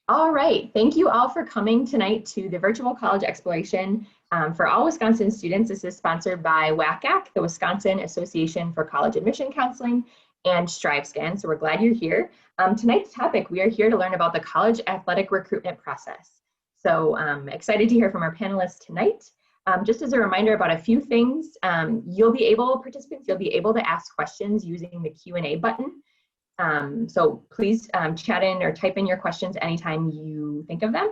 All right, thank you all for coming tonight to the Virtual College Exploration for all Wisconsin students. This is sponsored by WACAC, the Wisconsin Association for College Admission Counseling, and StriveScan, so we're glad you're here. Tonight's topic, we are here to learn about the college athletic recruitment process. So excited to hear from our panelists tonight. Just as a reminder about a few things, participants, you'll be able to ask questions using the Q&A button. So please chat in or type in your questions anytime you think of them.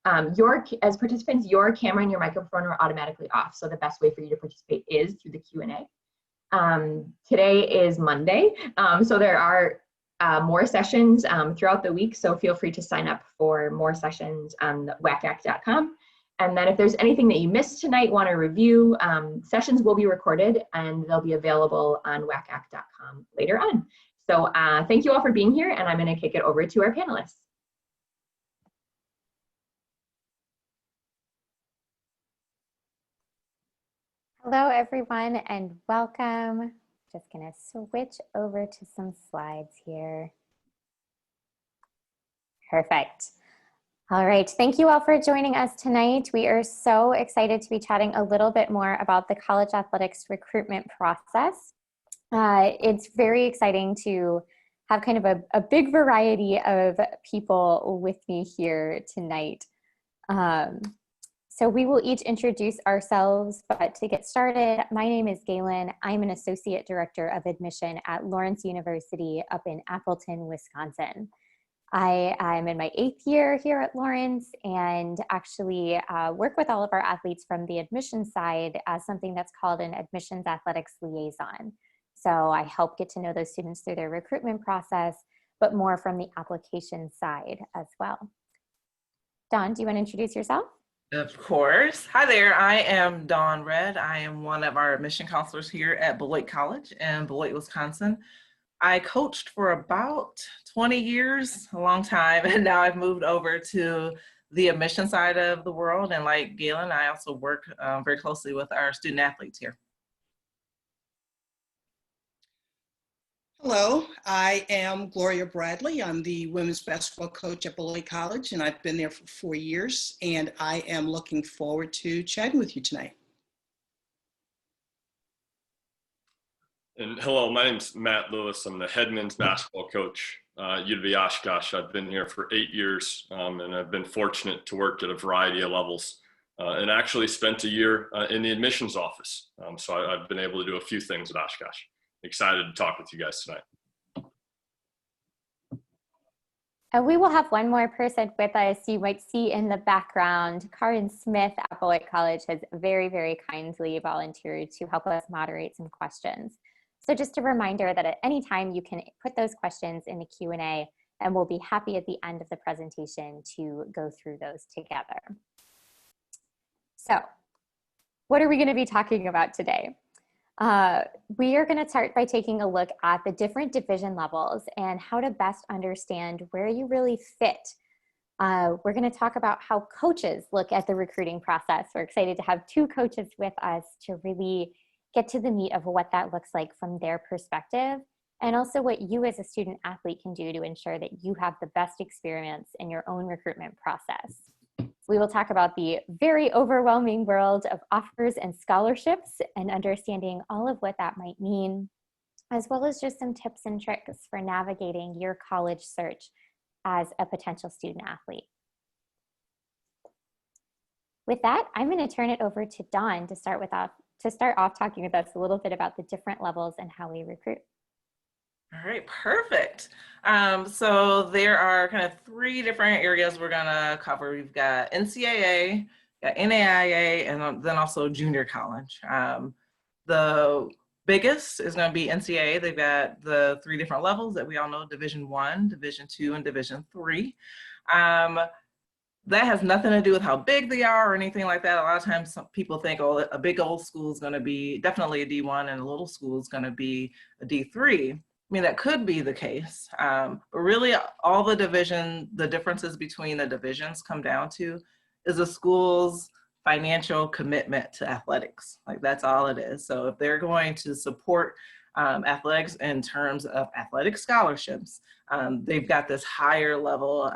As participants, your camera and your microphone are automatically off. So the best way for you to participate is through the Q&A. Today is Monday, so there are more sessions throughout the week. So feel free to sign up for more sessions on wacac.com. And then if there's anything that you missed tonight, want to review, sessions will be recorded and they'll be available on wacac.com later on. So thank you all for being here, and I'm going to kick it over to our panelists. Hello, everyone, and welcome. Just going to switch over to some slides here. Perfect. All right, thank you all for joining us tonight. We are so excited to be chatting a little bit more about the college athletics recruitment process. It's very exciting to have kind of a big variety of people with me here tonight. So we will each introduce ourselves, but to get started, my name is Galen. I'm an Associate Director of Admission at Lawrence University up in Appleton, Wisconsin. I'm in my 8th year here at Lawrence and actually work with all of our athletes from the admissions side as something that's called an admissions athletics liaison. So I help get to know those students through their recruitment process, but more from the application side as well. Dawn, do you want to introduce yourself? Of course. Hi there. I am Dawn Red. I am one of our admission counselors here at Beloit College in Beloit, Wisconsin. I coached for about 20 years, a long time, and now I've moved over to the admission side of the world. And like Galen, I also work very closely with our student athletes here. Hello, I am Gloria Bradley. I'm the women's basketball coach at Beloit College, and I've been there for 4 years, and I am looking forward to chatting with you tonight. And hello, my name's Matt Lewis. I'm the head men's basketball coach at UW Oshkosh. I've been here for 8 years, and I've been fortunate to work at a variety of levels, and actually spent a year in the admissions office. So I've been able to do a few things at Oshkosh. Excited to talk with you guys tonight. And we will have one more person with us. You might see in the background, Karin Smith at Beloit College has very, very kindly volunteered to help us moderate some questions. So just a reminder that at any time you can put those questions in the Q&A, and we'll be happy at the end of the presentation to go through those together. So what are we going to be talking about today? We are going to start by taking a look at the different division levels and how to best understand where you really fit. We're going to talk about how coaches look at the recruiting process. We're excited to have 2 coaches with us to really get to the meat of what that looks like from their perspective, and also what you as a student athlete can do to ensure that you have the best experience in your own recruitment process. We will talk about the very overwhelming world of offers and scholarships and understanding all of what that might mean, as well as just some tips and tricks for navigating your college search as a potential student athlete. With that, I'm going to turn it over to Dawn to start off talking with us a little bit about the different levels and how we recruit. All right, perfect. So there are kind of 3 different areas we're gonna cover. We've got NCAA, got NAIA, and then also junior college. The biggest is gonna be NCAA. They've got the 3 different levels that we all know: Division I, Division II, and Division III. That has nothing to do with how big they are or anything like that. A lot of times some people think, oh, a big old school is gonna be definitely a D1 and a little school is gonna be a D3. I mean, that could be the case, but really all the differences between the divisions come down to is a school's financial commitment to athletics. Like, that's all it is. So if they're going to support athletics in terms of athletic scholarships, they've got this higher level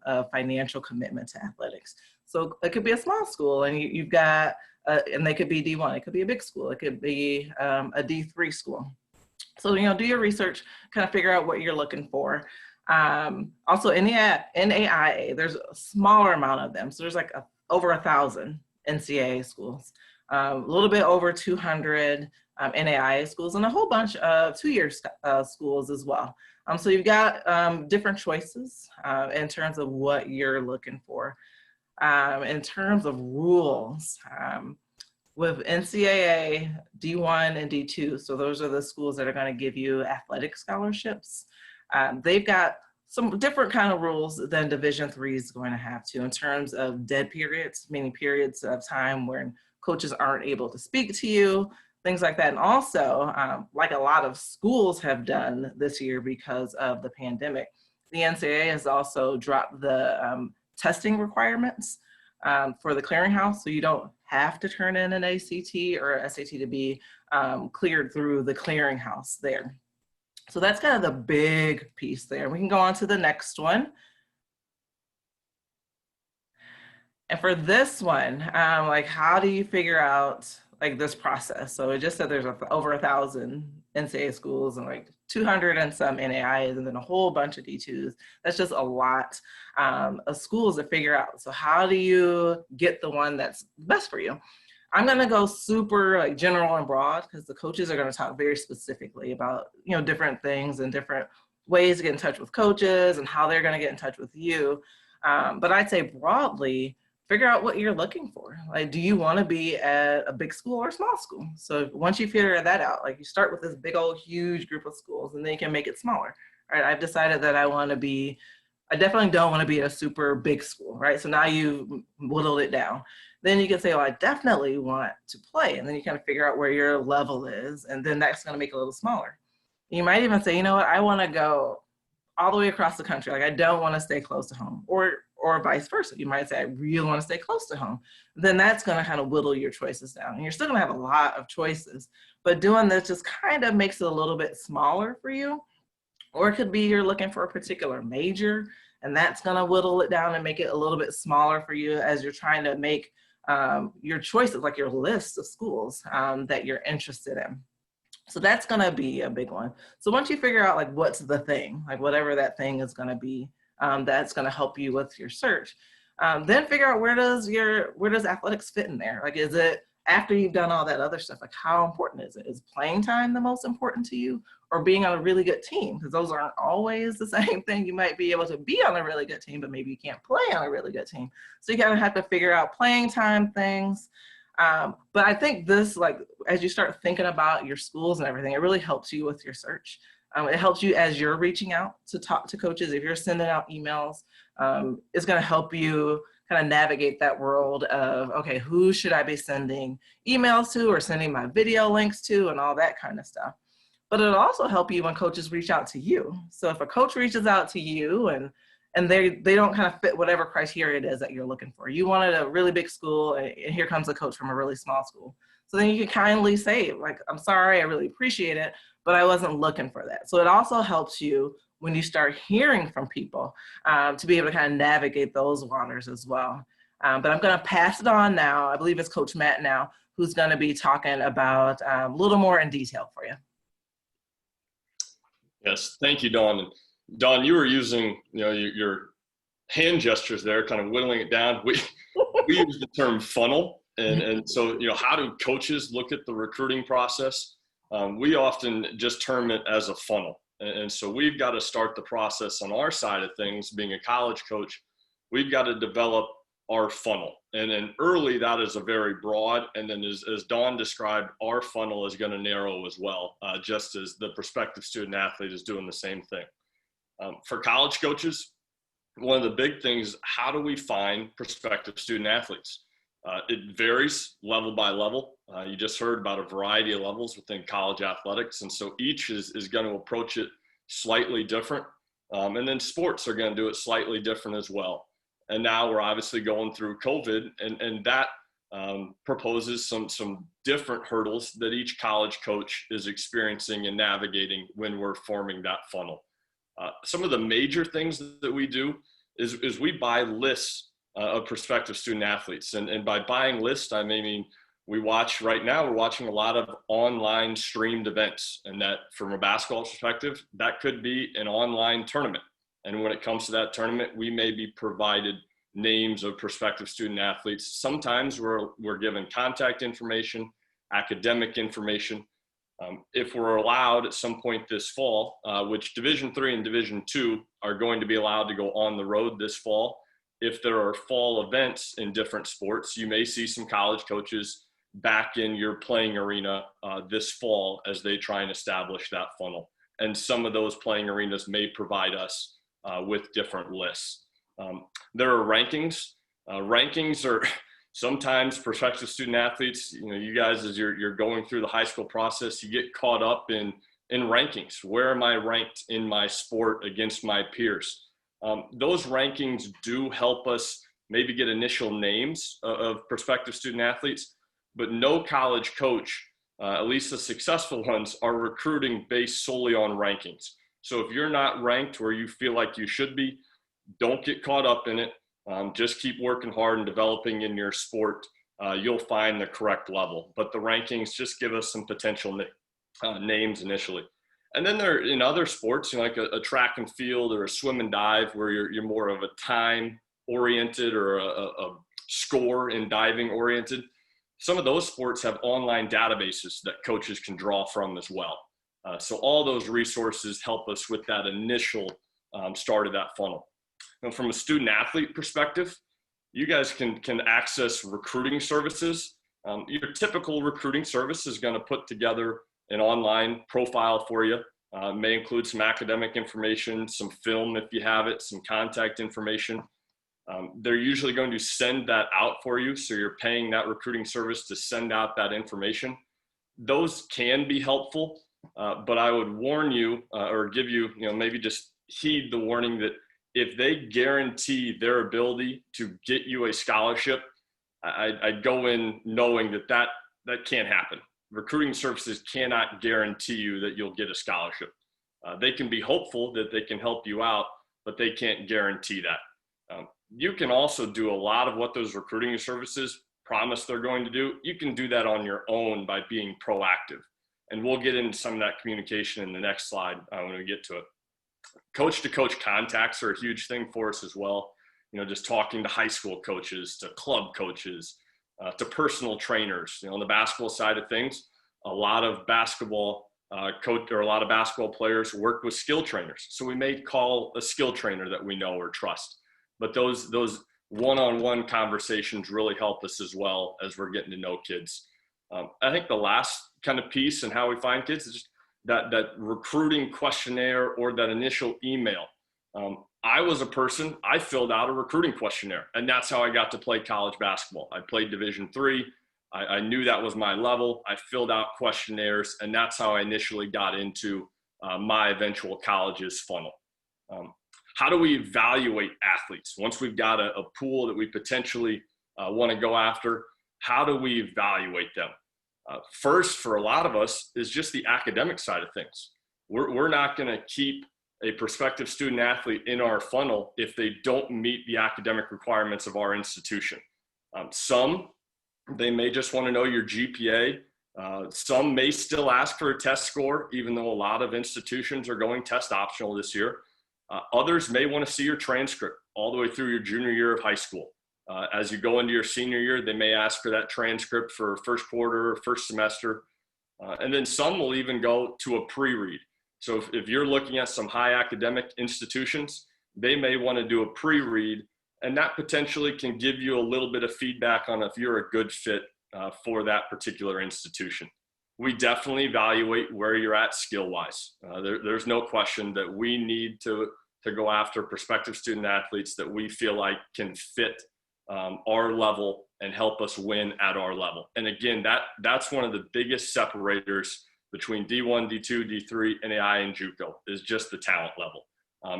of financial commitment to athletics. So it could be a small school and you've got, and they could be D1, it could be a big school, it could be a D3 school. So, do your research, kind of figure out what you're looking for. Also NAIA, there's a smaller amount of them. So there's like over 1,000 NCAA schools, a little bit over 200 NAIA schools, and a whole bunch of two-year schools as well. So you've got different choices in terms of what you're looking for. In terms of rules, with NCAA, D1 and D2, so those are the schools that are going to give you athletic scholarships. They've got some different kind of rules than Division III is going to have to in terms of dead periods, meaning periods of time when coaches aren't able to speak to you, things like that. And also, like a lot of schools have done this year because of the pandemic, the NCAA has also dropped the testing requirements for the clearinghouse. So you don't have to turn in an ACT or SAT to be cleared through the clearinghouse there. So that's kind of the big piece there. We can go on to the next one. And for this one, like, how do you figure out like this process? So it just said there's over 1,000 NCAA schools and like 200 and some NAIAs and then a whole bunch of D2s. That's just a lot of schools to figure out. So how do you get the one that's best for you? I'm going to go super like general and broad because the coaches are going to talk very specifically about, different things and different ways to get in touch with coaches and how they're going to get in touch with you. But I'd say broadly, figure out what you're looking for. Like, do you want to be at a big school or a small school? So once you figure that out, like you start with this big old huge group of schools and then you can make it smaller. Right? I've decided that I definitely don't want to be at a super big school, right? So now you've whittled it down. Then you can say, I definitely want to play. And then you kind of figure out where your level is. And then that's going to make it a little smaller. You might even say, I want to go all the way across the country. Like, I don't want to stay close to home, or vice versa. You might say, I really want to stay close to home. Then that's going to kind of whittle your choices down. And you're still going to have a lot of choices, but doing this just kind of makes it a little bit smaller for you. Or it could be you're looking for a particular major, and that's going to whittle it down and make it a little bit smaller for you as you're trying to make your choices, like your list of schools that you're interested in. So that's going to be a big one. So once you figure out like what's the thing, like whatever that thing is going to be, that's going to help you with your search. Then figure out where does athletics fit in there? Like, is it after you've done all that other stuff? Like, how important is it? Is playing time the most important to you, or being on a really good team? Because those aren't always the same thing. You might be able to be on a really good team, but maybe you can't play on a really good team. So you kind of have to figure out playing time things. But I think this, like, as you start thinking about your schools and everything, it really helps you with your search. It helps you as you're reaching out to talk to coaches. If you're sending out emails, it's going to help you kind of navigate that world of, okay, who should I be sending emails to or sending my video links to and all that kind of stuff. But it'll also help you when coaches reach out to you. So if a coach reaches out to you and they don't kind of fit whatever criteria it is that you're looking for. You wanted a really big school, and here comes a coach from a really small school. So then you can kindly say, like, I'm sorry, I really appreciate it, but I wasn't looking for that. So it also helps you when you start hearing from people to be able to kind of navigate those waters as well. But I'm going to pass it on now. I believe it's Coach Matt now, who's going to be talking about a little more in detail for you. Yes, thank you, Dawn. And Dawn, you were using your hand gestures there, kind of whittling it down. We use the term funnel, and so how do coaches look at the recruiting process? We often just term it as a funnel, and so we've got to start the process on our side of things. Being a college coach, we've got to develop our funnel, and then early that is a very broad, and then as Dawn described, our funnel is going to narrow as well, just as the prospective student athlete is doing the same thing. For college coaches, one of the big things, how do we find prospective student athletes? It varies level by level. You just heard about a variety of levels within college athletics, and so each is going to approach it slightly different. And then sports are going to do it slightly different as well. And now we're obviously going through COVID, and that proposes some different hurdles that each college coach is experiencing and navigating when we're forming that funnel. Some of the major things that we do is we buy lists of prospective student athletes. And by buying lists, I mean, we're watching a lot of online streamed events. And that, from a basketball perspective, that could be an online tournament. And when it comes to that tournament, we may be provided names of prospective student athletes. Sometimes we're given contact information, academic information. If we're allowed at some point this fall, which Division III and Division II are going to be allowed to go on the road this fall, if there are fall events in different sports, you may see some college coaches back in your playing arena this fall as they try and establish that funnel. And some of those playing arenas may provide us with different lists. There are rankings. Rankings are sometimes prospective student athletes, you guys, as you're going through the high school process, you get caught up in rankings. Where am I ranked in my sport against my peers? Those rankings do help us maybe get initial names of prospective student athletes, but no college coach, at least the successful ones, are recruiting based solely on rankings. So if you're not ranked where you feel like you should be, don't get caught up in it. Just keep working hard and developing in your sport. You'll find the correct level. But the rankings just give us some potential names initially. And then there, in other sports, like a track and field or a swim and dive, where you're more of a time oriented or a score and diving oriented. Some of those sports have online databases that coaches can draw from as well. So all those resources help us with that initial start of that funnel. Now, from a student athlete perspective, you guys can access recruiting services. Your typical recruiting service is going to put together an online profile for you. May include some academic information, some film if you have it, some contact information. They're usually going to send that out for you, so you're paying that recruiting service to send out that information. Those can be helpful, but I would warn you or give you, maybe just heed the warning that if they guarantee their ability to get you a scholarship, I'd go in knowing that can't happen. Recruiting services cannot guarantee you that you'll get a scholarship. They can be hopeful that they can help you out, but they can't guarantee that. You can also do a lot of what those recruiting services promise they're going to do. You can do that on your own by being proactive. And we'll get into some of that communication in the next slide when we get to it. Coach-to-coach contacts are a huge thing for us as well. Just talking to high school coaches, to club coaches, to personal trainers. On the basketball side of things, a lot of basketball players work with skill trainers. So we may call a skill trainer that we know or trust. But those one-on-one conversations really help us as well as we're getting to know kids. I think the last kind of piece in how we find kids is just that recruiting questionnaire or that initial email. I was a person, I filled out a recruiting questionnaire, and that's how I got to play college basketball. I played Division III. I knew that was my level. I filled out questionnaires, and that's how I initially got into my eventual college's funnel. How do we evaluate athletes? Once we've got a pool that we potentially want to go after, how do we evaluate them? First, for a lot of us, is just the academic side of things. We're not going to keep a prospective student athlete in our funnel if they don't meet the academic requirements of our institution. Some, they may just want to know your GPA. Some may still ask for a test score, even though a lot of institutions are going test optional this year. Others may want to see your transcript all the way through your junior year of high school. As you go into your senior year, they may ask for that transcript for first quarter, first semester. And then some will even go to a pre-read. So if you're looking at some high academic institutions, they may want to do a pre-read, and that potentially can give you a little bit of feedback on if you're a good fit for that particular institution. We definitely evaluate where you're at skill-wise. There's no question that we need to go after prospective student athletes that we feel like can fit our level and help us win at our level. And again, that's one of the biggest separators between D1, D2, D3, NAI, and JUCO is just the talent level.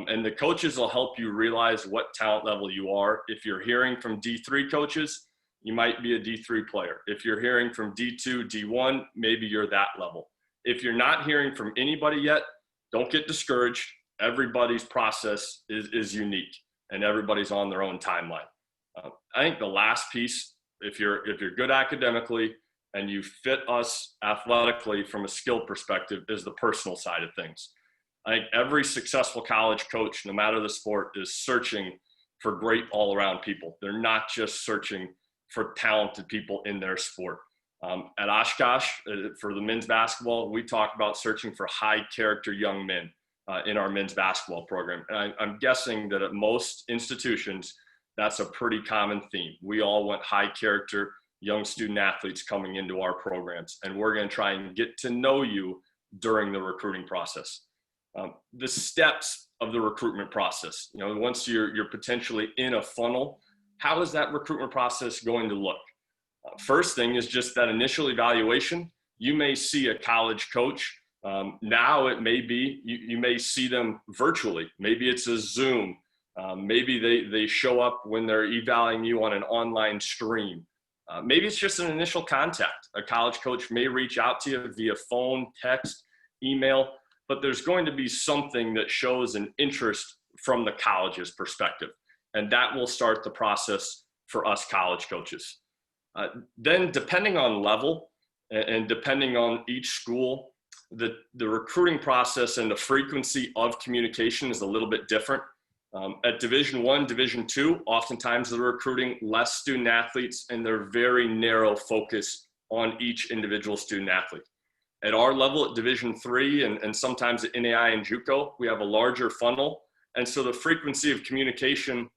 And the coaches will help you realize what talent level you are. If you're hearing from D3 coaches, you might be a D3 player. If you're hearing from D2, D1, maybe you're that level. If you're not hearing from anybody yet, don't get discouraged. everybody's process is unique and everybody's on their own timeline. I think the last piece, if you're good academically and you fit us athletically from a skill perspective, is the personal side of things. I think every successful college coach, no matter the sport, is searching for great all-around people. They're not just searching for talented people in their sport. At Oshkosh, for the men's basketball, we talk about searching for high-character young men in our men's basketball program. And I'm guessing that at most institutions, that's a pretty common theme. We all want high-character young student athletes coming into our programs, and we're going to try and get to know you during the recruiting process. The steps of the recruitment process, once you're potentially in a funnel, how is that recruitment process going to look? First thing is just that initial evaluation. You may see a college coach. Now it may be, you may see them virtually. Maybe it's a Zoom. Maybe they show up when they're evaluating you on an online stream. Maybe it's just an initial contact. A college coach may reach out to you via phone, text, email, but there's going to be something that shows an interest from the college's perspective. And that will start the process for us college coaches. Then depending on level and depending on each school, the recruiting process and the frequency of communication is a little bit different. At Division I, Division II, oftentimes they're recruiting less student athletes and they're very narrow focus on each individual student athlete. At our level at Division III and sometimes at NAI and JUCO, we have a larger funnel. And so the frequency of communication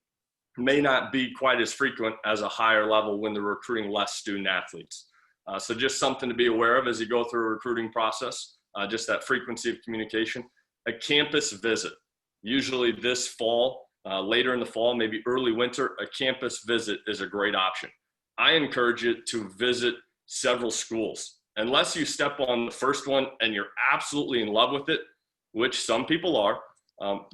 may not be quite as frequent as a higher level when they're recruiting less student athletes. So just something to be aware of as you go through a recruiting process, just that frequency of communication. A campus visit. Usually this fall, later in the fall, maybe early winter, a campus visit is a great option. I encourage you to visit several schools. Unless you step on the first one and you're absolutely in love with it, which some people are,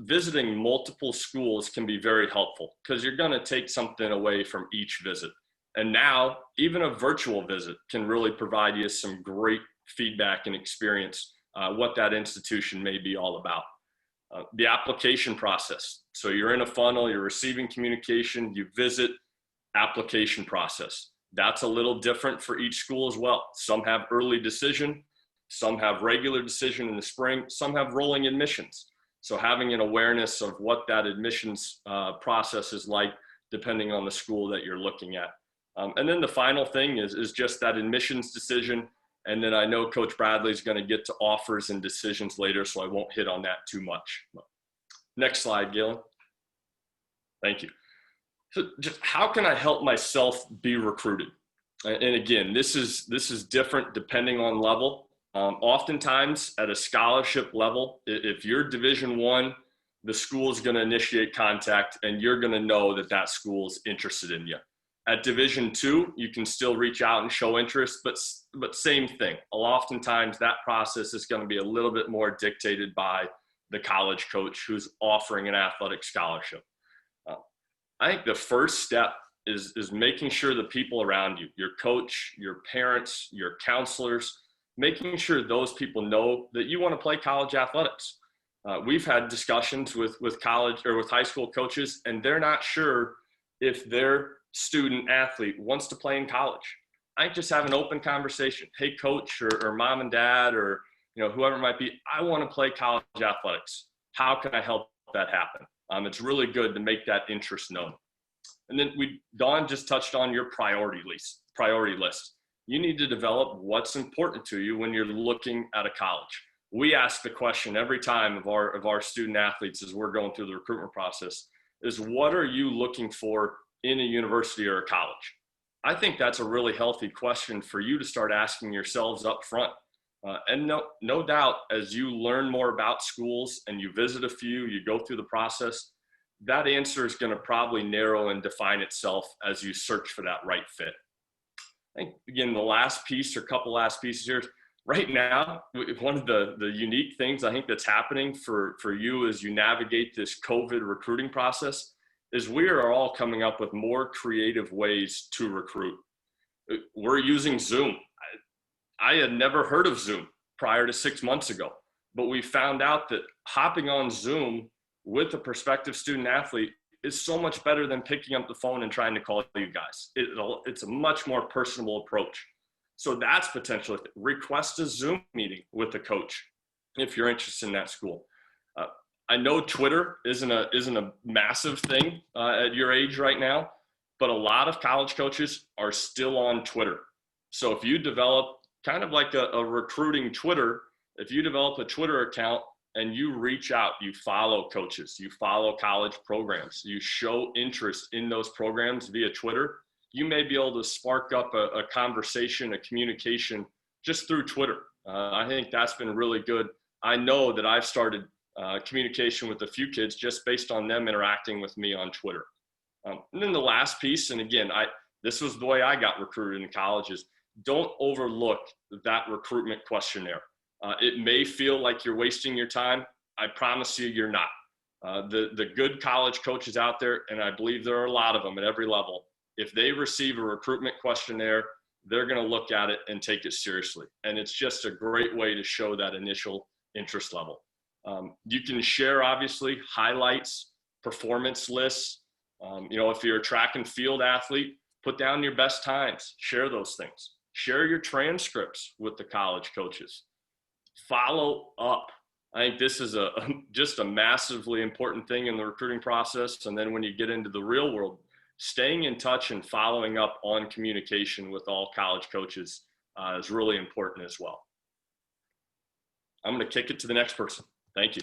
visiting multiple schools can be very helpful because you're going to take something away from each visit. And now, even a virtual visit can really provide you some great feedback and experience what that institution may be all about. The application process. So you're in a funnel, you're receiving communication, you visit, application process. That's a little different for each school as well. Some have early decision, some have regular decision in the spring, some have rolling admissions. So having an awareness of what that admissions process is like, depending on the school that you're looking at. And then the final thing is just that admissions decision. And then I know Coach Bradley is going to get to offers and decisions later, so I won't hit on that too much. Next slide, Gillen. Thank you. So just how can I help myself be recruited? And again, this is different depending on level. Oftentimes at a scholarship level, if you're Division I, the school is going to initiate contact and you're going to know that that school is interested in you. At Division II, you can still reach out and show interest, but same thing. Oftentimes that process is going to be a little bit more dictated by the college coach who's offering an athletic scholarship. I think the first step is making sure the people around you, your coach, your parents, your counselors, making sure those people know that you want to play college athletics. We've had discussions with college or with high school coaches, and they're not sure if their student athlete wants to play in college. I just have an open conversation. Hey, coach or mom and dad or whoever it might be, I want to play college athletics. How can I help that happen? It's really good to make that interest known. And then Dawn just touched on your priority list. You need to develop what's important to you when you're looking at a college. We ask the question every time of our student athletes as we're going through the recruitment process is, what are you looking for in a university or a college? I think that's a really healthy question for you to start asking yourselves up front. And no doubt, as you learn more about schools and you visit a few, you go through the process, that answer is going to probably narrow and define itself as you search for that right fit. I think, again, the last piece or couple last pieces here, right now, one of the unique things I think that's happening for you as you navigate this COVID recruiting process is we are all coming up with more creative ways to recruit. We're using Zoom. I had never heard of Zoom prior to 6 months ago. but we found out that hopping on Zoom with a prospective student athlete is so much better than picking up the phone and trying to call you guys. It's a much more personable approach. So that's potential. Request a Zoom meeting with the coach if you're interested in that school. I know Twitter isn't a massive thing at your age right now, but a lot of college coaches are still on Twitter. So if you develop kind of like a recruiting Twitter, if you develop a Twitter account and you reach out, you follow coaches, you follow college programs, you show interest in those programs via Twitter, you may be able to spark up a conversation, a communication just through Twitter. I think that's been really good. I know that I've started communication with a few kids just based on them interacting with me on Twitter. And then the last piece, and again, this was the way I got recruited in college, is don't overlook that recruitment questionnaire. It may feel like you're wasting your time. I promise you, you're not. The good college coaches out there, and I believe there are a lot of them at every level, if they receive a recruitment questionnaire, they're going to look at it and take it seriously. And it's just a great way to show that initial interest level. You can share, obviously, highlights, performance lists. If you're a track and field athlete, put down your best times, share those things. Share your transcripts with the college coaches. Follow up. I think this is just a massively important thing in the recruiting process. And then when you get into the real world, staying in touch and following up on communication with all college coaches is really important as well. I'm going to kick it to the next person. Thank you.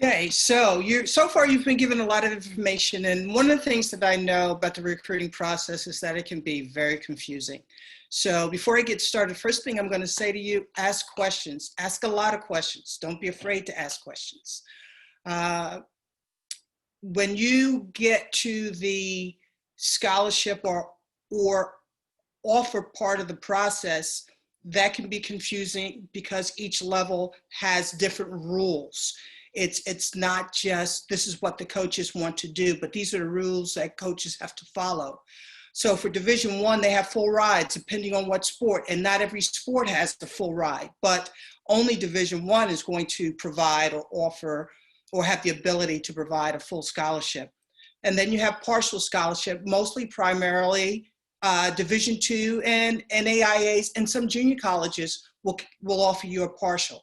Okay, so so far you've been given a lot of information, and one of the things that I know about the recruiting process is that it can be very confusing. So before I get started, first thing I'm going to say to you, ask questions. Ask a lot of questions. Don't be afraid to ask questions. When you get to the scholarship or offer part of the process, that can be confusing because each level has different rules. It's not just this is what the coaches want to do, but these are the rules that coaches have to follow. So for Division I, they have full rides depending on what sport, and not every sport has the full ride, but only Division I is going to provide or offer or have the ability to provide a full scholarship. And then you have partial scholarship, primarily Division II and AIAs, and some junior colleges will offer you a partial.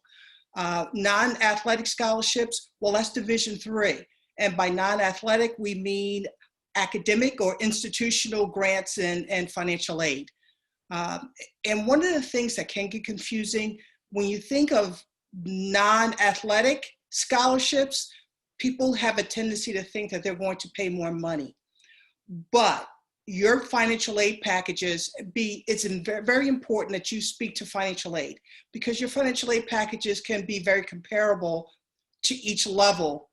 Non-athletic scholarships, well, that's Division III. And by non-athletic, we mean academic or institutional grants and financial aid. And one of the things that can get confusing, when you think of non-athletic scholarships, people have a tendency to think that they're going to pay more money. But your financial aid packages, it's very important that you speak to financial aid, because your financial aid packages can be very comparable to each level,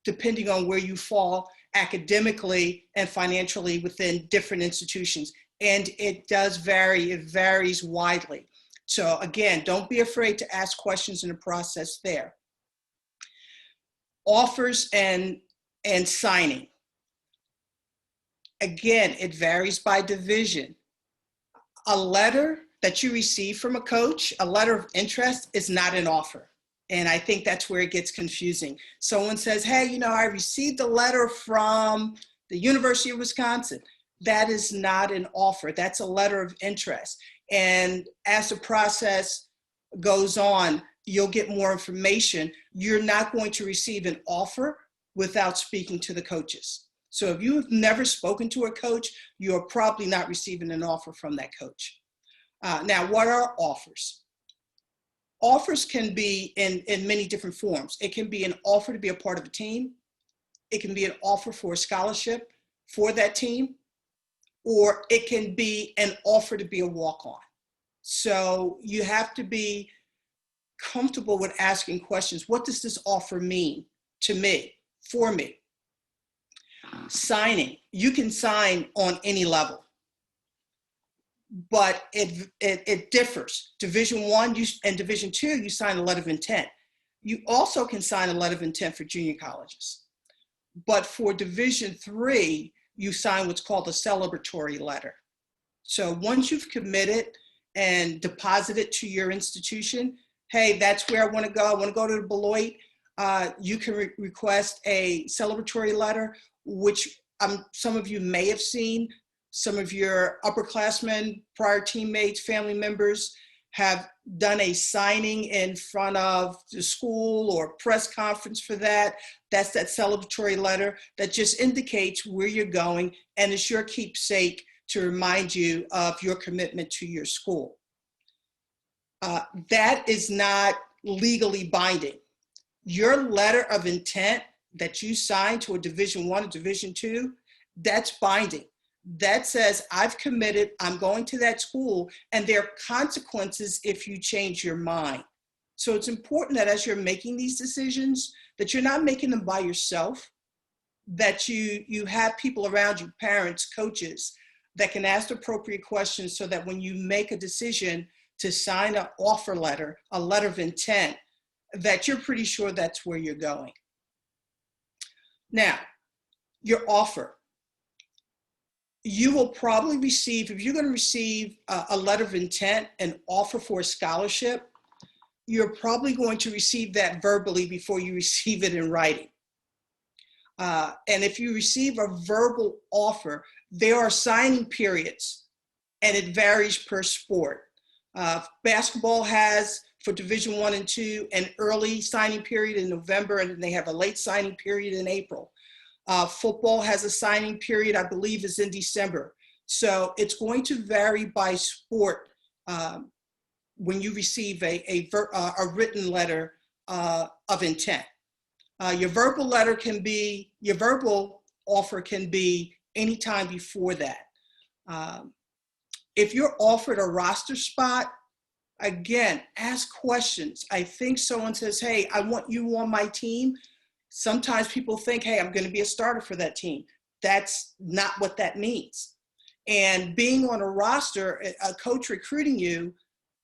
depending on where you fall academically and financially within different institutions. And it does vary, it varies widely. So again, don't be afraid to ask questions in the process there. Offers and signing. Again, it varies by division. A letter that you receive from a coach, a letter of interest, is not an offer. And I think that's where it gets confusing. Someone says, hey, I received a letter from the University of Wisconsin. That is not an offer. That's a letter of interest. And as the process goes on, you'll get more information. You're not going to receive an offer without speaking to the coaches. So if you've never spoken to a coach, you're probably not receiving an offer from that coach. Now, what are offers? Offers can be in many different forms. It can be an offer to be a part of a team. It can be an offer for a scholarship for that team, or it can be an offer to be a walk-on. So you have to be comfortable with asking questions. What does this offer mean to me, for me? Signing, you can sign on any level, but it differs. Division I and Division II, you sign a letter of intent. You also can sign a letter of intent for junior colleges. But for Division III, you sign what's called a celebratory letter. So once you've committed and deposit it to your institution. Hey, that's where I want to go. I want to go to Beloit. You can request a celebratory letter, which some of you may have seen. Some of your upperclassmen, prior teammates, family members have done a signing in front of the school or press conference for that. That's that celebratory letter that just indicates where you're going, and it's your keepsake to remind you of your commitment to your school. That is not legally binding. Your letter of intent that you sign to a Division I or Division II, that's binding. That says, I've committed, I'm going to that school, and there are consequences if you change your mind. So it's important that as you're making these decisions, that you're not making them by yourself, that you have people around you, parents, coaches, that can ask appropriate questions so that when you make a decision to sign an offer letter, a letter of intent, that you're pretty sure that's where you're going. Now, your offer. You will probably receive, if you're going to receive a letter of intent, an offer for a scholarship, you're probably going to receive that verbally before you receive it in writing. And if you receive a verbal offer, there are signing periods, and it varies per sport. Basketball has, for Division I and II, an early signing period in November, and then they have a late signing period in April. Football has a signing period, I believe, is in December. So it's going to vary by sport when you receive a written letter of intent. Your verbal letter can be, your verbal offer can be anytime before that. If you're offered a roster spot, again, ask questions. I think someone says, hey, I want you on my team. Sometimes people think, hey, I'm going to be a starter for that team. That's not what that means. And being on a roster, a coach recruiting you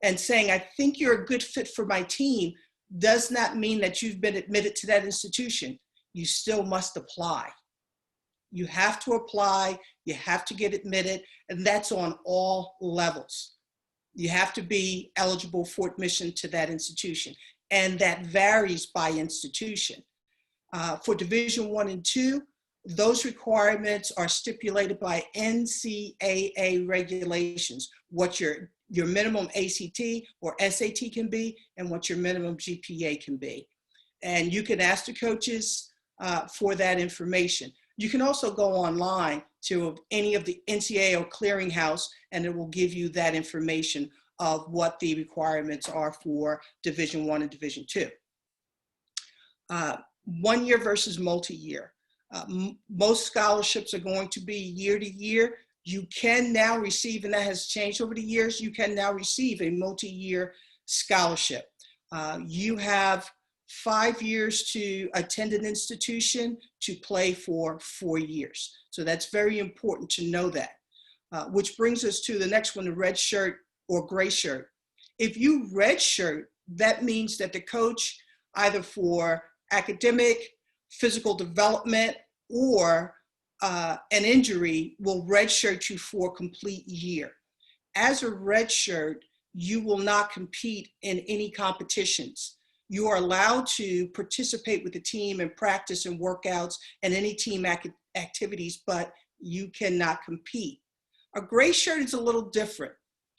and saying, I think you're a good fit for my team, does not mean that you've been admitted to that institution. You still must apply. You have to apply, you have to get admitted, and that's on all levels. You have to be eligible for admission to that institution, and that varies by institution. For Division I and II, those requirements are stipulated by NCAA regulations, what your minimum ACT or SAT can be and what your minimum GPA can be. And you can ask the coaches for that information. You can also go online to any of the NCAA or clearinghouse, and it will give you that information of what the requirements are for Division I and Division II. 1 year versus multi-year. Most scholarships are going to be year to year. You can now receive, and that has changed over the years, you can now receive a multi-year scholarship. You have 5 years to attend an institution to play for 4 years. So that's very important to know that. Which brings us to the next one, the red shirt or gray shirt. If you red shirt, that means that the coach, either for academic, physical development, or an injury, will redshirt you for a complete year. As a redshirt, you will not compete in any competitions. You are allowed to participate with the team in practice and workouts and any team activities, but you cannot compete. A gray shirt is a little different.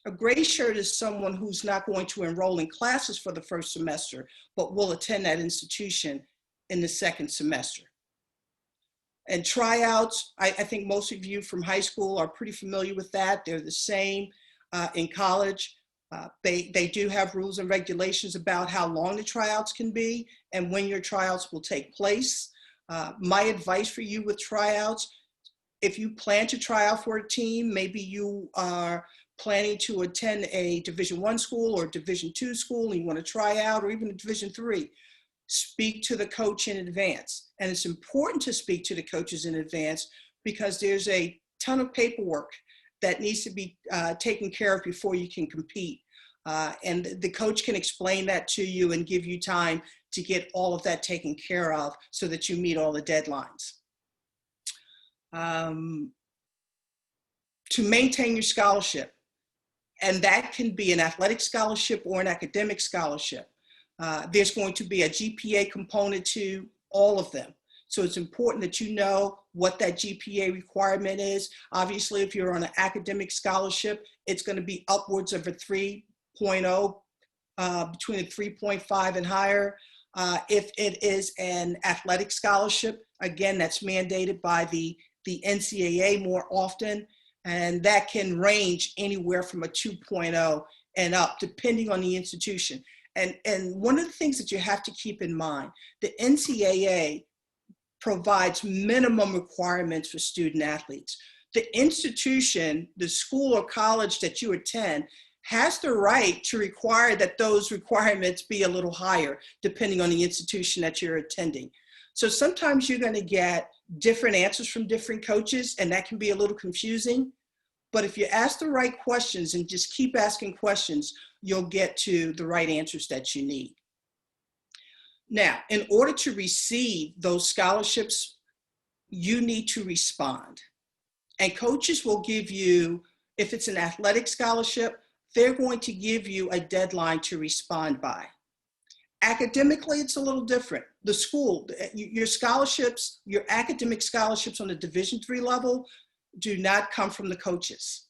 A gray shirt is someone who's not going to enroll in classes for the first semester, but will attend that institution in the second semester. And tryouts, I think most of you from high school are pretty familiar with that. They're the same in college. They do have rules and regulations about how long the tryouts can be and when your tryouts will take place. My advice for you with tryouts, if you plan to try out for a team, maybe you are planning to attend a Division I school or Division II school and you want to try out, or even a Division III, speak to the coach in advance. And it's important to speak to the coaches in advance because there's a ton of paperwork that needs to be taken care of before you can compete. And the coach can explain that to you and give you time to get all of that taken care of so that you meet all the deadlines. To maintain your scholarship, And that can be an athletic scholarship or an academic scholarship. There's going to be a GPA component to all of them. So it's important that you know what that GPA requirement is. Obviously, if you're on an academic scholarship, it's going to be upwards of a 3.0, between a 3.5 and higher. If it is an athletic scholarship, again, that's mandated by the NCAA more often, and that can range anywhere from a 2.0 and up, depending on the institution. And one of the things that you have to keep in mind, the NCAA provides minimum requirements for student athletes. The institution, the school or college that you attend, has the right to require that those requirements be a little higher, depending on the institution that you're attending. So sometimes you're going to get different answers from different coaches, and that can be a little confusing. But if you ask the right questions and just keep asking questions, you'll get to the right answers that you need. Now, in order to receive those scholarships, you need to respond. And coaches will give you, if it's an athletic scholarship, they're going to give you a deadline to respond by. Academically, it's a little different. The school, your scholarships, your academic scholarships on the Division III level do not come from the coaches.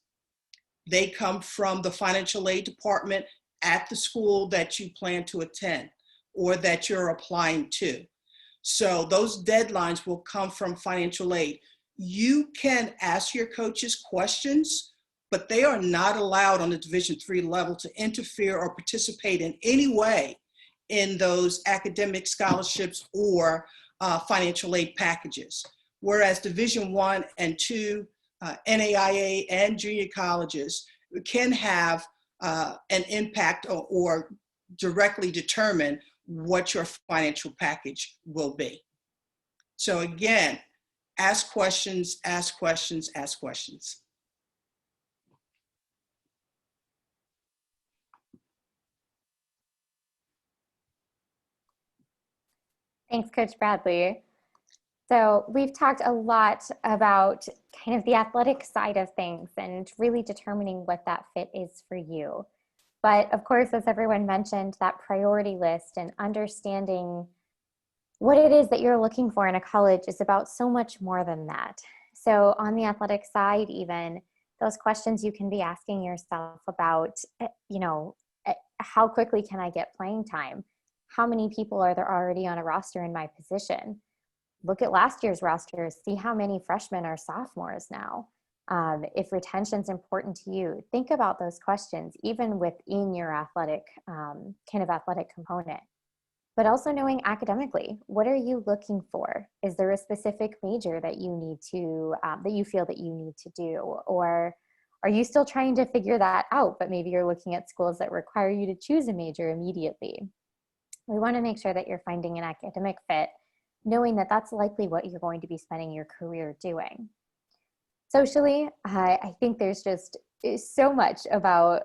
They come from the financial aid department at the school that you plan to attend or that you're applying to. So those deadlines will come from financial aid. You can ask your coaches questions, but they are not allowed on the Division III level to interfere or participate in any way in those academic scholarships or financial aid packages. Whereas Division I and II, NAIA and junior colleges can have an impact or directly determine what your financial package will be. So again, ask questions, ask questions, ask questions. Thanks, Coach Bradley. So we've talked a lot about kind of the athletic side of things and really determining what that fit is for you. But of course, as everyone mentioned, that priority list and understanding what it is that you're looking for in a college is about so much more than that. So on the athletic side, even those questions you can be asking yourself about, how quickly can I get playing time? How many people are there already on a roster in my position? Look at last year's roster, see how many freshmen are sophomores now. If retention's important to you, think about those questions, even within your athletic, athletic component. But also knowing academically, what are you looking for? Is there a specific major that you need to, that you feel that you need to do? Or are you still trying to figure that out, but maybe you're looking at schools that require you to choose a major immediately? We want to make sure that you're finding an academic fit, knowing that that's likely what you're going to be spending your career doing. Socially, I think there's just so much about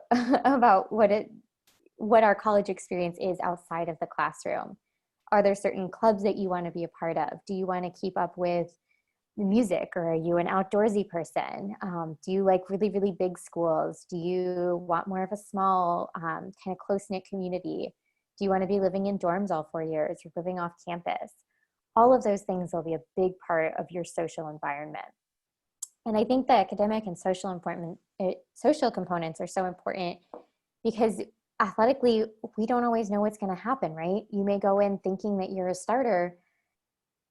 what our college experience is outside of the classroom. Are there certain clubs that you want to be a part of? Do you want to keep up with music, or are you an outdoorsy person? Do you like really, really big schools? Do you want more of a small, kind of close-knit community? Do you want to be living in dorms all 4 years? You're living off campus. All of those things will be a big part of your social environment. And I think the academic and social components are so important because athletically, we don't always know what's going to happen, right? You may go in thinking that you're a starter,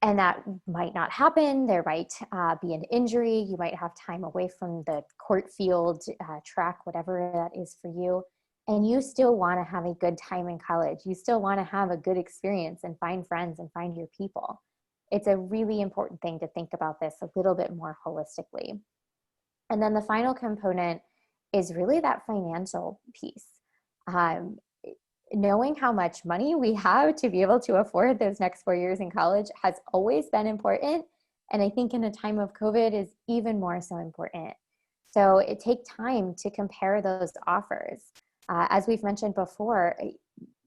and that might not happen. There might be an injury. You might have time away from the court, field, track, whatever that is for you. And you still want to have a good time in college. You still want to have a good experience and find friends and find your people. It's a really important thing to think about this a little bit more holistically. And then the final component is really that financial piece. Knowing how much money we have to be able to afford those next 4 years in college has always been important. And I think in a time of COVID is even more so important. So it takes time to compare those offers. As we've mentioned before,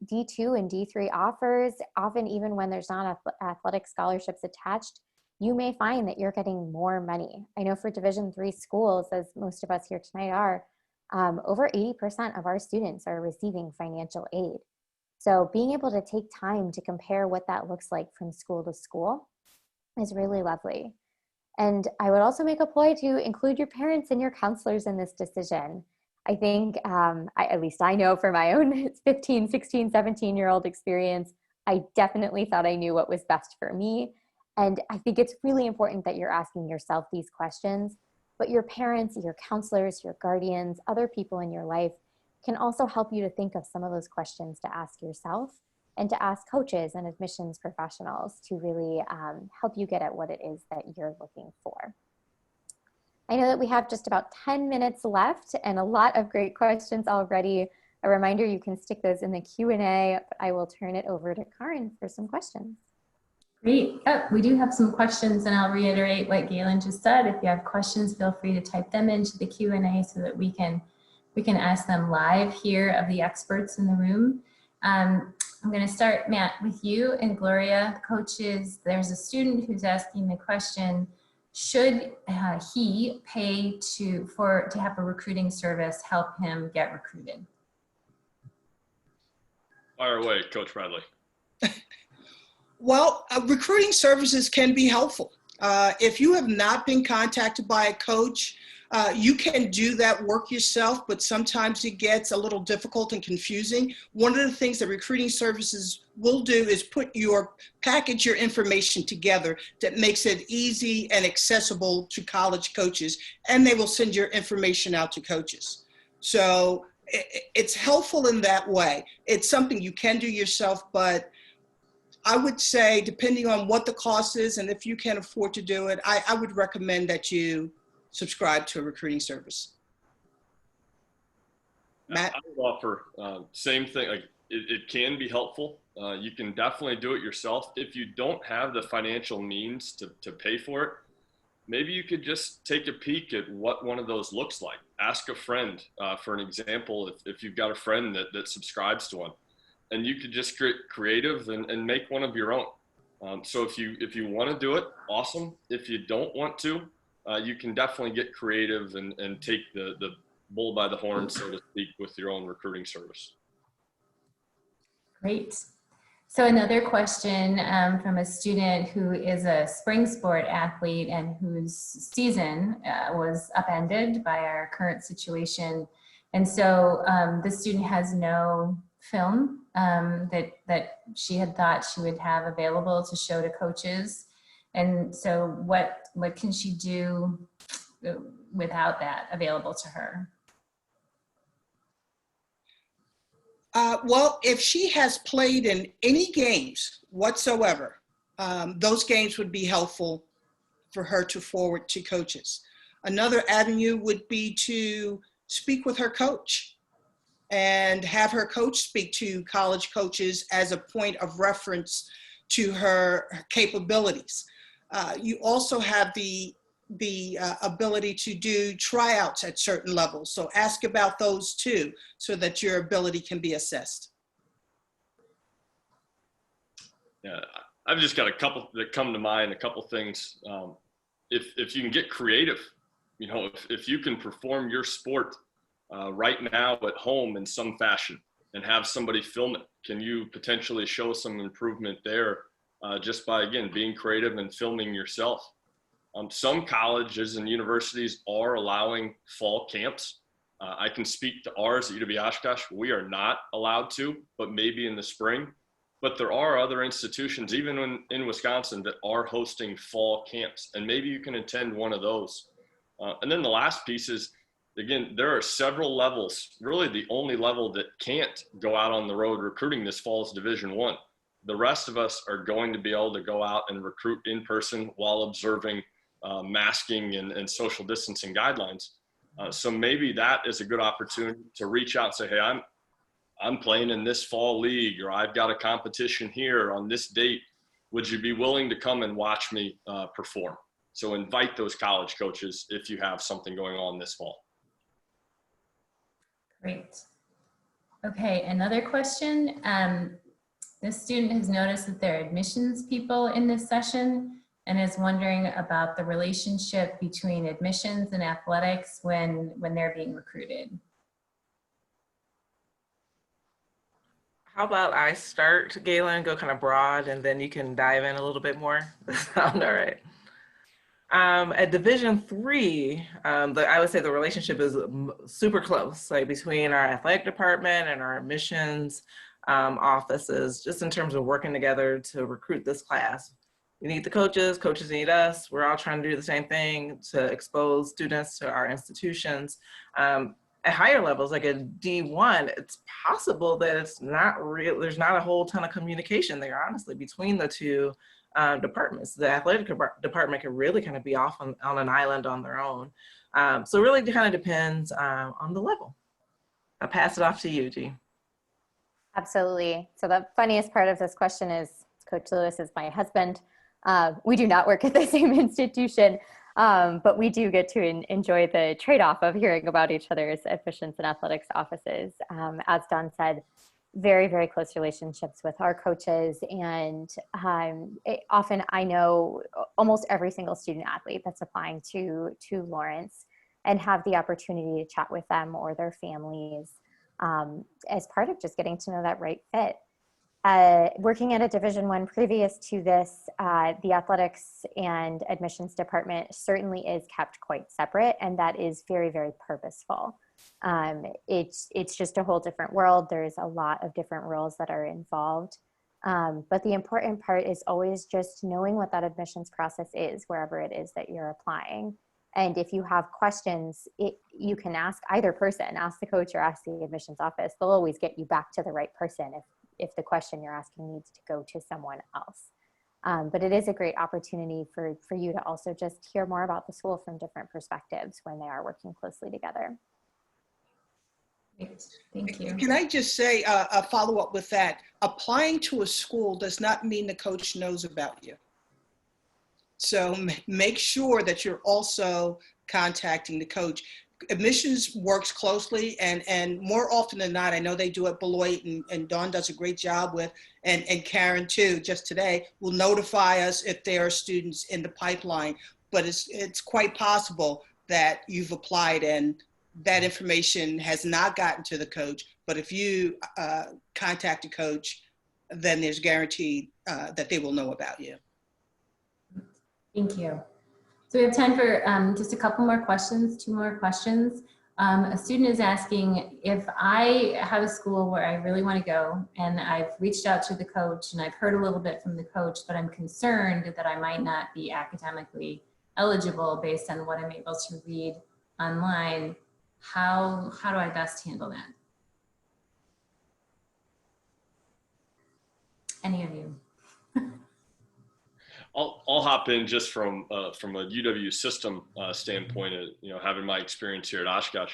D2 and D3 offers, often even when there's not athletic scholarships attached, you may find that you're getting more money. I know for Division III schools, as most of us here tonight are, over 80% of our students are receiving financial aid. So being able to take time to compare what that looks like from school to school is really lovely. And I would also make a ploy to include your parents and your counselors in this decision. I think, at least I know from my own 15, 16, 17-year-old experience, I definitely thought I knew what was best for me. And I think it's really important that you're asking yourself these questions, but your parents, your counselors, your guardians, other people in your life can also help you to think of some of those questions to ask yourself and to ask coaches and admissions professionals to really help you get at what it is that you're looking for. I know that we have just about 10 minutes left and a lot of great questions already. A reminder, you can stick those in the Q&A, but I will turn it over to Karin for some questions. Great. Oh, we do have some questions, and I'll reiterate what Galen just said. If you have questions, feel free to type them into the Q&A so that we can ask them live here of the experts in the room. I'm going to start, Matt, with you and Gloria, coaches. There's a student who's asking the question, should he pay to have a recruiting service help him get recruited? Fire away, Coach Bradley. Well, recruiting services can be helpful. If you have not been contacted by a coach, you can do that work yourself, but sometimes it gets a little difficult and confusing. One of the things that recruiting services will do is package your information together that makes it easy and accessible to college coaches, and they will send your information out to coaches. So it's helpful in that way. It's something you can do yourself, but I would say, depending on what the cost is and if you can afford to do it, I would recommend that you subscribe to a recruiting service. Matt? I would offer same thing. Like it can be helpful. You can definitely do it yourself. If you don't have the financial means to pay for it, maybe you could just take a peek at what one of those looks like. Ask a friend for an example, if you've got a friend that subscribes to one. And you could just get creative and make one of your own. So if you want to do it, awesome. If you don't want to, you can definitely get creative and take the bull by the horn, so to speak, with your own recruiting service. Great. So another question from a student who is a spring sport athlete and whose season was upended by our current situation. And so the student has no film that she had thought she would have available to show to coaches. And so what can she do without that available to her? Well, if she has played in any games whatsoever, those games would be helpful for her to forward to coaches. Another avenue would be to speak with her coach and have her coach speak to college coaches as a point of reference to her capabilities. You also have the ability to do tryouts at certain levels. So ask about those too, so that your ability can be assessed. Yeah, I've just got a couple that come to mind, a couple things. If you can get creative, you know, if you can perform your sport right now at home in some fashion and have somebody film it, can you potentially show some improvement there just by, again, being creative and filming yourself? Some colleges and universities are allowing fall camps. I can speak to ours at UW-Oshkosh. We are not allowed to, but maybe in the spring. But there are other institutions, even in Wisconsin, that are hosting fall camps, and maybe you can attend one of those. And then the last piece is, again, there are several levels. Really, the only level that can't go out on the road recruiting this fall is Division I. The rest of us are going to be able to go out and recruit in person while observing masking and social distancing guidelines. So maybe that is a good opportunity to reach out and say, hey, I'm playing in this fall league, or I've got a competition here on this date. Would you be willing to come and watch me perform? So invite those college coaches if you have something going on this fall. Great. Okay, another question. This student has noticed that there are admissions people in this session and is wondering about the relationship between admissions and athletics when they're being recruited. How about I start, Galen, go kind of broad, and then you can dive in a little bit more? Does that sound all right? At Division III, I would say the relationship is super close, like between our athletic department and our admissions offices, just in terms of working together to recruit this class. We need the coaches, coaches need us. We're all trying to do the same thing to expose students to our institutions. At higher levels, like at D1, it's possible that it's not real. There's not a whole ton of communication there, honestly, between the two departments. The athletic department can really kind of be off on an island on their own. So it really kind of depends on the level. I'll pass it off to you, G. Absolutely. So the funniest part of this question is Coach Lewis is my husband. We do not work at the same institution, but we do get to enjoy the trade-off of hearing about each other's admissions and athletics offices. As Dawn said, very, very close relationships with our coaches. And often I know almost every single student athlete that's applying to Lawrence and have the opportunity to chat with them or their families as part of just getting to know that right fit. Working at a Division I previous to this, the athletics and admissions department certainly is kept quite separate, and that is very, very purposeful. It's just a whole different world. There's a lot of different roles that are involved. But the important part is always just knowing what that admissions process is, wherever it is that you're applying. And if you have questions, you can ask either person, ask the coach or ask the admissions office. They'll always get you back to the right person if the question you're asking needs to go to someone else. But it is a great opportunity for you to also just hear more about the school from different perspectives when they are working closely together. Great. Thank you. Can I just say a follow-up with that? Applying to a school does not mean the coach knows about you. So make sure that you're also contacting the coach. Admissions works closely, and more often than not, I know they do at Beloit, and Dawn does a great job with, and Karen too, just today, will notify us if there are students in the pipeline. But it's quite possible that you've applied and that information has not gotten to the coach. But if you contact a coach, then there's guaranteed that they will know about you. Thank you. So we have time for just a couple more questions, 2 more questions. A student is asking, if I have a school where I really want to go and I've reached out to the coach and I've heard a little bit from the coach, but I'm concerned that I might not be academically eligible based on what I'm able to read online, how do I best handle that? Any of you? I'll hop in just from a UW system standpoint, having my experience here at Oshkosh.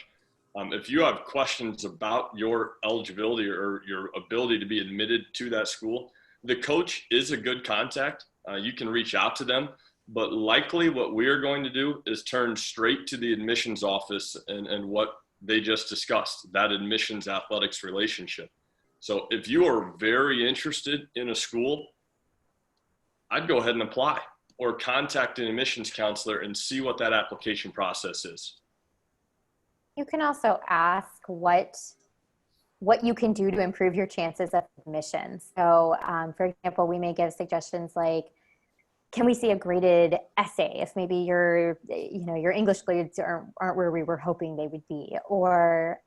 If you have questions about your eligibility or your ability to be admitted to that school, the coach is a good contact. You can reach out to them, but likely what we are going to do is turn straight to the admissions office and what they just discussed, that admissions athletics relationship. So if you are very interested in a school, I'd go ahead and apply or contact an admissions counselor and see what that application process is. You can also ask what you can do to improve your chances of admission. So for example, we may give suggestions like, can we see a graded essay if maybe your English grades aren't where we were hoping they would be? Or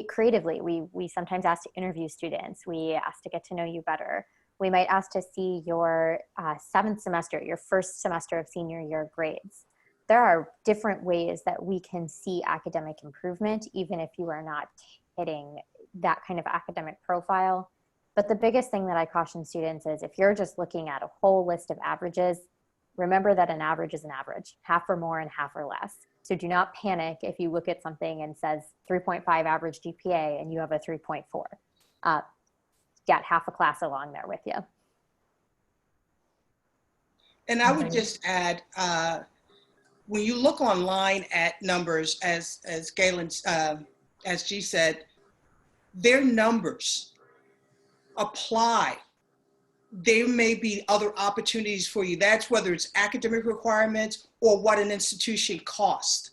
creatively, we sometimes ask to interview students. We ask to get to know you better. We might ask to see your 7th semester, your first semester of senior year grades. There are different ways that we can see academic improvement, even if you are not hitting that kind of academic profile. But the biggest thing that I caution students is if you're just looking at a whole list of averages, remember that an average is an average, half or more and half or less. So do not panic if you look at something and says 3.5 average GPA and you have a 3.4. Get half a class along there with you. And I would just add, when you look online at numbers, as Galen, as G said, they're numbers. Apply. There may be other opportunities for you. That's whether it's academic requirements or what an institution costs.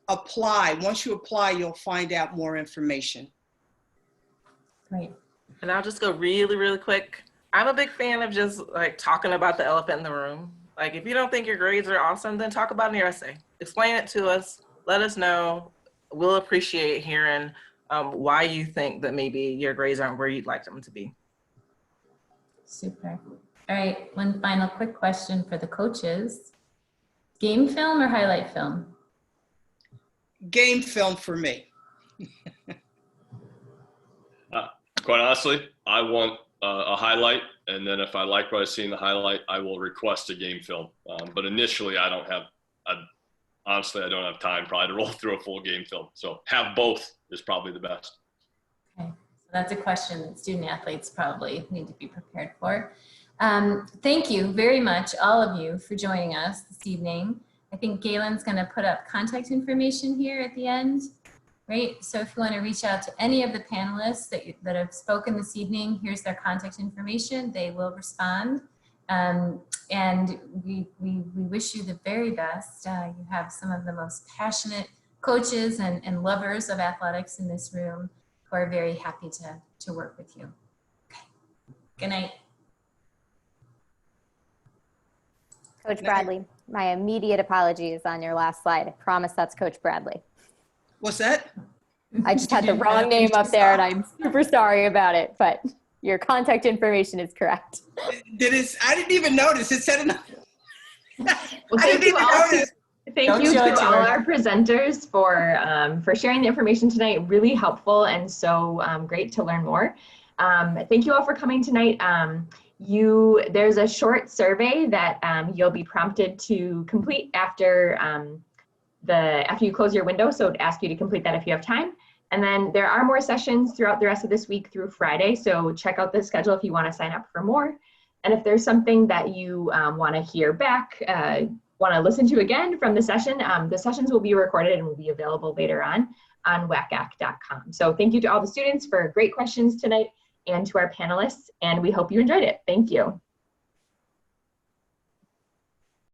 Apply. Once you apply, you'll find out more information. Great. And I'll just go really, really quick. I'm a big fan of just like talking about the elephant in the room. Like if you don't think your grades are awesome, then talk about it in your essay. Explain it to us. Let us know. We'll appreciate hearing why you think that maybe your grades aren't where you'd like them to be. Super. All right, one final quick question for the coaches. Game film or highlight film? Game film for me. Quite honestly, I want a highlight, and then if I like what I see in the highlight, I will request a game film. But initially, honestly, I don't have time probably to roll through a full game film. So have both is probably the best. Okay, so that's a question that student athletes probably need to be prepared for. Thank you very much, all of you, for joining us this evening. I think Galen's going to put up contact information here at the end. Great. So if you want to reach out to any of the panelists that have spoken this evening, here's their contact information. They will respond. And we wish you the very best. You have some of the most passionate coaches and lovers of athletics in this room who are very happy to work with you. Okay. Good night. Coach Bradley, my immediate apologies on your last slide. I promise that's Coach Bradley. What's that? I just had the wrong name up there and I'm super sorry about it, but your contact information is correct. I didn't even notice. It said enough. Well, I didn't even notice. Thank you to all our presenters for sharing the information tonight. Really helpful and so great to learn more. Thank you all for coming tonight. There's a short survey that you'll be prompted to complete after you close your window. So I'd ask you to complete that if you have time. And then there are more sessions throughout the rest of this week through Friday. So check out the schedule if you want to sign up for more. And if there's something that you want to hear back, want to listen to again from the sessions will be recorded and will be available later on WACAC.com. So thank you to all the students for great questions tonight and to our panelists. And we hope you enjoyed it. Thank you.